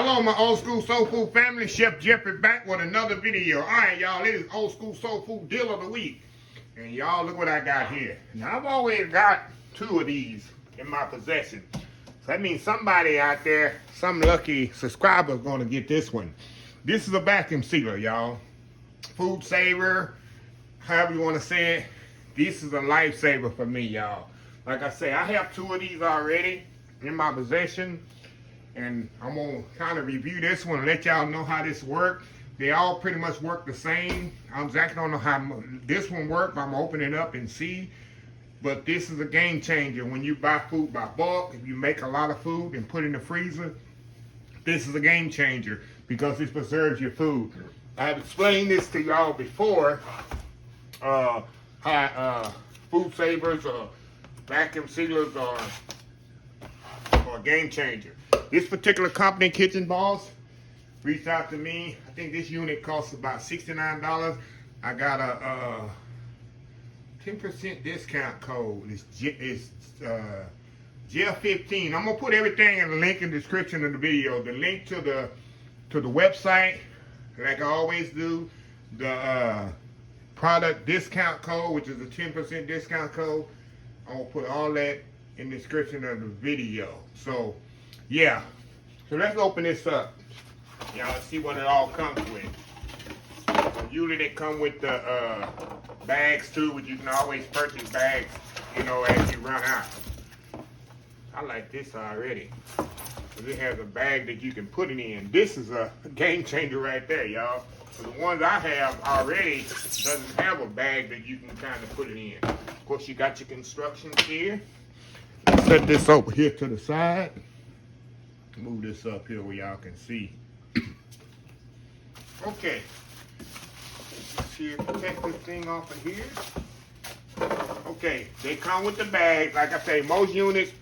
Hello, my old school soul food family. Chef Jeffrey back with another video. All right, y'all, it is old school soul food deal of the week. And y'all, look what I got here. Now, I've always got 2 of these in my possession. So that means somebody out there, some lucky subscriber is going to get this one. This is a vacuum sealer, y'all. Food saver, however you want to say it. This is a lifesaver for me, y'all. Like I say, I have 2 of these already in my possession. And I'm going to kind of review this one and let y'all know how this works. They all pretty much work the same. I exactly don't know how this one works. I'm going to open it up and see. But this is a game changer when you buy food by bulk. If you make a lot of food and put it in the freezer, this is a game changer because it preserves your food. I've explained this to y'all before. How food savers or vacuum sealers are a game changer. This particular company, Kitchen Boss, reached out to me. I think this unit costs about $69. I got a 10% discount code. It's Jeff15. I'm gonna put everything in the link in the description of the video. The link to the website, like I always do. The product discount code, which is a 10% discount code. I'm gonna put all that in the description of the video. So yeah, so let's open this up. Y'all see what it all comes with. Usually they come with the bags too, but you can always purchase bags, you know, as you run out. I like this already. It has a bag that you can put it in. This is a game changer right there, y'all. So the ones I have already doesn't have a bag that you can kind of put it in. Of course, you got your instructions here. Set this over here to the side. Move this up here where y'all can see. Okay. Let's see, protect this thing off of here. Okay, they come with the bag. Like I say, most units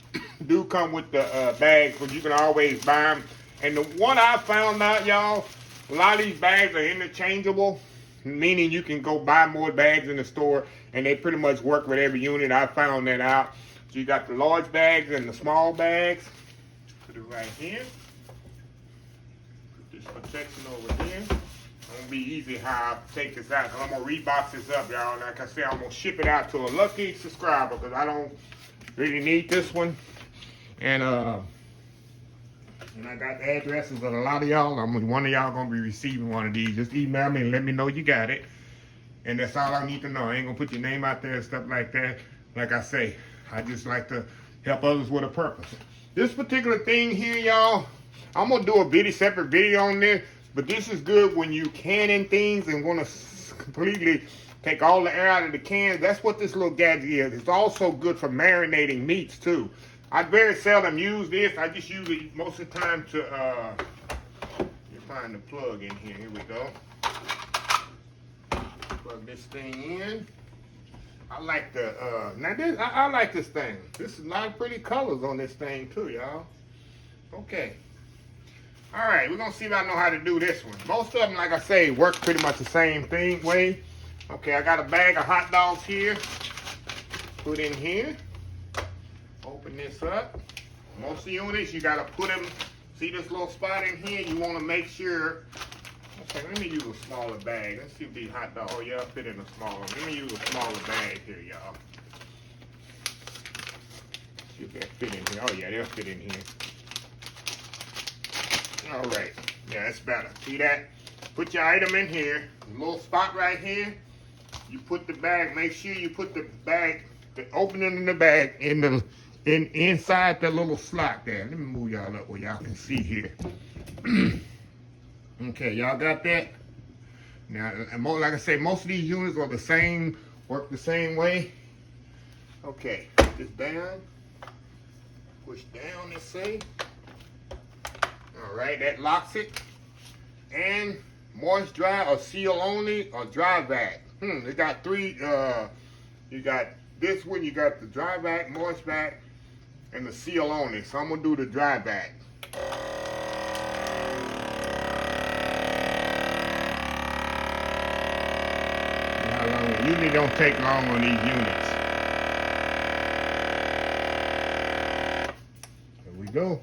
do come with the bags, but you can always buy them. And the one I found out, y'all, a lot of these bags are interchangeable, meaning you can go buy more bags in the store, and they pretty much work with every unit. I found that out. So you got the large bags and the small bags. Put it right here. Put this protection over here. It's gonna be easy how I take this out. I'm gonna rebox this up, y'all. Like I said, I'm gonna ship it out to a lucky subscriber because I don't really need this one. And I got the addresses of a lot of y'all. One of y'all gonna be receiving one of these. Just email me and let me know you got it. And that's all I need to know. I ain't gonna put your name out there and stuff like that. Like I say, I just like to help others with a purpose. This particular thing here, y'all, I'm gonna do a separate video on this, but this is good when you canning things and want to completely take all the air out of the cans. That's what this little gadget is. It's also good for marinating meats too. I very seldom use this. I just use it most of the time to you find the plug in here. Here we go. Plug this thing in. I like the now this I like this thing. This is a lot of pretty colors on this thing too, y'all. Okay. Alright, we're gonna see if I know how to do this one. Most of them, like I say, work pretty much the same way. Okay, I got a bag of hot dogs here. Put in here. Open this up. Most of the units you gotta put them. See this little spot in here? You wanna make sure. Okay, let me use a smaller bag. Let's see if these hot dogs, oh yeah, fit in a smaller. Let me use a smaller bag here, y'all. See if that fit in here. Oh yeah, they'll fit in here. All right, yeah, that's better. See that? Put your item in here. A little spot right here. You put the bag. Make sure you put the bag, the opening in the bag, inside the little slot there. Let me move y'all up where y'all can see here. Okay, y'all got that? Now, like I say, most of these units are the same, work the same way. Okay, put this down. Push down, let's say. All right, that locks it. And moist dry or seal only or dry vac. They got 3, you got this one, you got the dry vac, moist vac, and the seal only. So I'm gonna do the dry vac. It usually don't take long on these units. Here we go.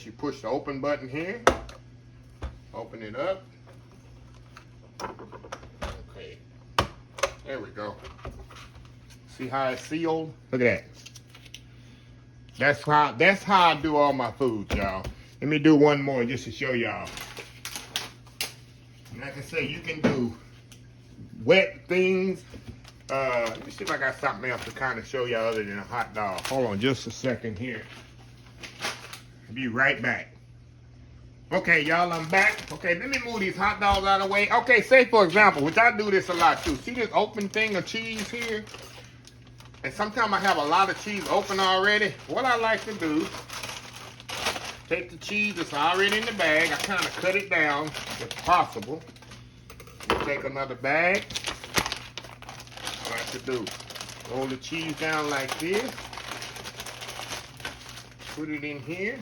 press, you push the open button here. Open it up. Okay. There we go. See how it's sealed? Look at that. That's how I do all my food, y'all. Let me do one more just to show y'all. Like I say, you can do wet things. Let me see if I got something else to kind of show y'all other than a hot dog. Hold on just a second here. I'll be right back. Okay, y'all, I'm back. Okay, let me move these hot dogs out of the way. Okay, say for example, which I do this a lot too. See this open thing of cheese here? And sometimes I have a lot of cheese open already. What I like to do, take the cheese that's already in the bag. I kind of cut it down if possible. Take another bag. What I like to do, roll the cheese down like this. Put it in here.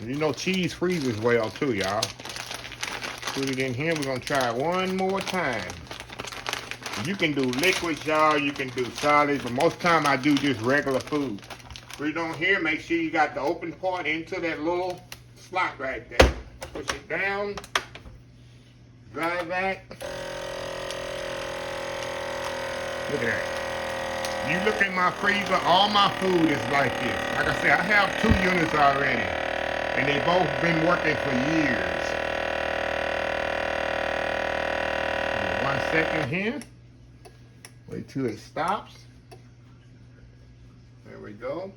You know cheese freezes well too, y'all. Put it in here. We're going to try it one more time. You can do liquids, y'all. You can do solids. But most time I do just regular food. Put it on here. Make sure you got the open part into that little slot right there. Push it down. Drive that. Look at that. You look at my freezer, all my food is like this. Like I said, I have 2 units already. And they both been working for years. 1 second here. Wait till it stops. There we go.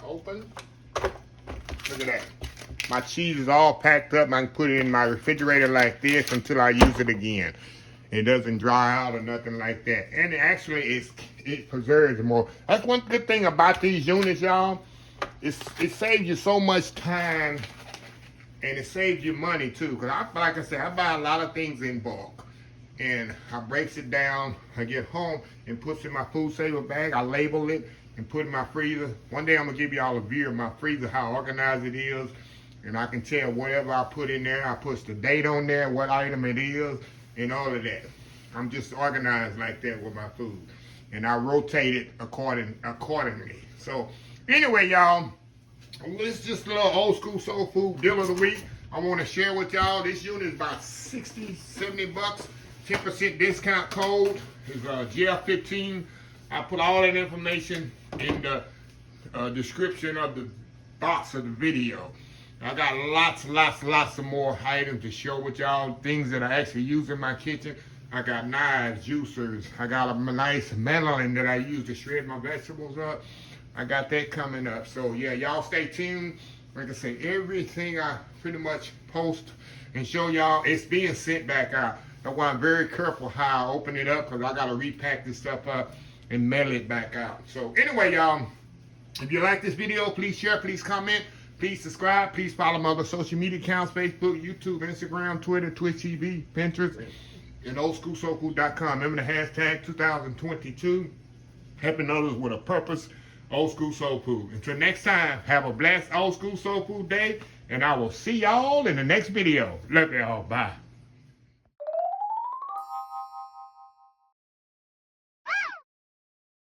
Open. Look at that. My cheese is all packed up. I can put it in my refrigerator like this until I use it again. It doesn't dry out or nothing like that. And it preserves more. That's one good thing about these units, y'all. It saves you so much time, and it saves you money too. Cause like I said, I buy a lot of things in bulk, and I breaks it down. I get home and puts it in my food saver bag. I label it and put it in my freezer. One day I'm gonna give y'all a view of my freezer, how organized it is, and I can tell whatever I put in there. I put the date on there, what item it is, and all of that. I'm just organized like that with my food, and I rotate it accordingly. So. Anyway, y'all, this is just a little old school soul food deal of the week. I want to share with y'all. This unit is about 60, 70 bucks. 10% discount code is Jeff15. I put all that information in the description of the box of the video. I got lots of more items to show with y'all. Things that I actually use in my kitchen. I got knives, juicers. I got a nice mandolin that I use to shred my vegetables up. I got that coming up. So yeah, y'all stay tuned. Like I say, everything I pretty much post and show y'all, it's being sent back out. That's why I'm very careful how I open it up, because I got to repack this stuff up and mail it back out. So anyway, y'all, if you like this video, please share, please comment, please subscribe, please follow my other social media accounts, Facebook, YouTube, Instagram, Twitter, Twitch TV, Pinterest, and oldschoolsoulfood.com. Remember the hashtag 2022, helping others with a purpose. Old School Soul Food. Until next time, have a blessed Old School Soul Food day, and I will see y'all in the next video. Love y'all. Bye.